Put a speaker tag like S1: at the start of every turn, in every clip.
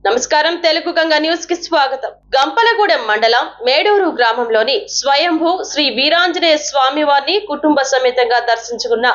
S1: నమస్కారం తెలుగు గంగా న్యూస్ కి స్వాగతం. గంపలగూడెం మండలం మేడూరు గ్రామంలోని స్వయంభూ శ్రీ వీరాంజనేయ స్వామి వారిని కుటుంబ సమేతంగా దర్శించుకున్న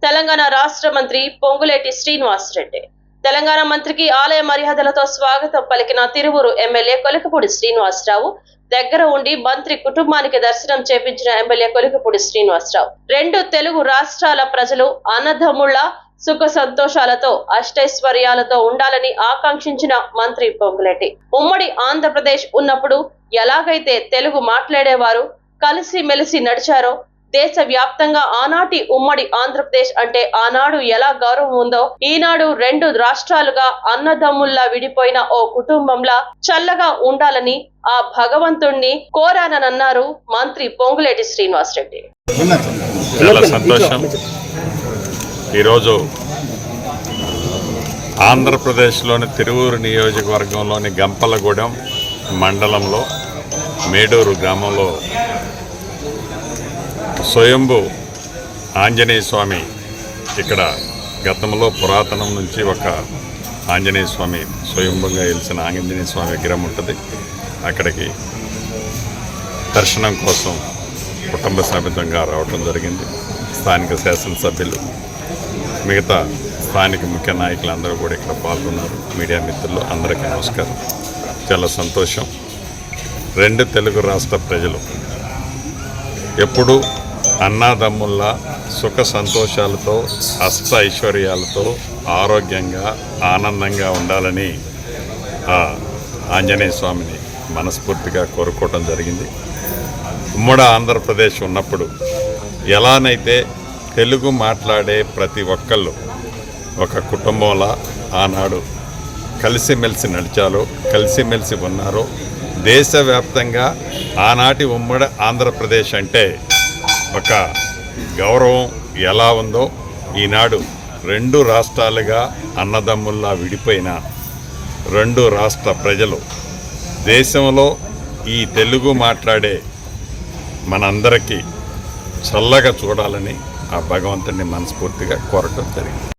S1: తెలంగాణ రాష్ట్ర మంత్రి పొంగులేటి శ్రీనివాసరెడ్డి. తెలంగాణ మంత్రికి ఆలయ మర్యాదలతో స్వాగతం పలికిన తిరువూరు ఎమ్మెల్యే కొలికపూడి శ్రీనివాసరావు దగ్గర ఉండి మంత్రి కుటుంబానికి దర్శనం చేపించిన ఎమ్మెల్యే కొలికపూడి శ్రీనివాసరావు రెండు తెలుగు రాష్ట్రాల ప్రజలు అన్నదమ్ముళ్ల సుఖ సంతోషాలతో అష్టైశ్వర్యాలతో ఉండాలని ఆకాంక్షించిన మంత్రి పొంగులేటి ఉమ్మడి ఆంధ్రప్రదేశ్ ఉన్నప్పుడు ఎలాగైతే తెలుగు మాట్లాడేవారు కలిసి మెలిసి నడిచారో దేశవ్యాప్తంగా ఆనాటి ఉమ్మడి ఆంధ్రప్రదేశ్ అంటే ఆనాడు ఎలా గౌరవం ఉందో ఈనాడు రెండు రాష్ట్రాలుగా అన్నదమ్ముల్లా విడిపోయిన ఓ కుటుంబంలా చల్లగా ఉండాలని ఆ భగవంతుణ్ణి కోరానన్నారు మంత్రి పొంగులేటి శ్రీనివాసరెడ్డి.
S2: చాలా సంతోషం. ఈరోజు ఆంధ్రప్రదేశ్లోని తిరువూరు నియోజకవర్గంలోని గంపలగూడెం మండలంలో మేడూరు గ్రామంలో స్వయంభూ ఆంజనేయ స్వామి, ఇక్కడ గతంలో పురాతనం నుంచి ఒక ఆంజనేయ స్వామి స్వయంభూగా వెలిసిన ఆంజనేయ స్వామి విగ్రహం ఉంటుంది. అక్కడికి దర్శనం కోసం కుటుంబ సమేతంగా రావడం జరిగింది. స్థానిక శాసనసభ్యులు, మిగతా స్థానిక ముఖ్య నాయకులు అందరూ కూడా ఇక్కడ పాల్గొన్నారు. మీడియా మిత్రులు అందరికీ నమస్కారం. చాలా సంతోషం. రెండు తెలుగు రాష్ట్ర ప్రజలు ఎప్పుడూ అన్నాదమ్ముల్లా సుఖ సంతోషాలతో అష్ట ఐశ్వర్యాలతో ఆరోగ్యంగా ఆనందంగా ఉండాలని ఆ ఆంజనేయ స్వామిని మనస్ఫూర్తిగా కోరుకోవటం జరిగింది. ఉమ్మడి ఆంధ్రప్రదేశ్ ఉన్నప్పుడు ఎలానైతే తెలుగు మాట్లాడే ప్రతి ఒక్కళ్ళు ఒక కుటుంబంలా ఆనాడు కలిసిమెలిసి నడిచారో, కలిసిమెలిసి ఉన్నారో, దేశవ్యాప్తంగా ఆనాటి ఉమ్మడి ఆంధ్రప్రదేశ్ అంటే ఒక గౌరవం ఎలా ఉందో ఈనాడు రెండు రాష్ట్రాలుగా అన్నదమ్ముల్లా విడిపోయిన రెండు రాష్ట్ర ప్రజలు దేశంలో ఈ తెలుగు మాట్లాడే మనందరికీ చల్లగా చూడాలని ఆ భగవంతుడిని మనస్ఫూర్తిగా కోరటం జరిగింది.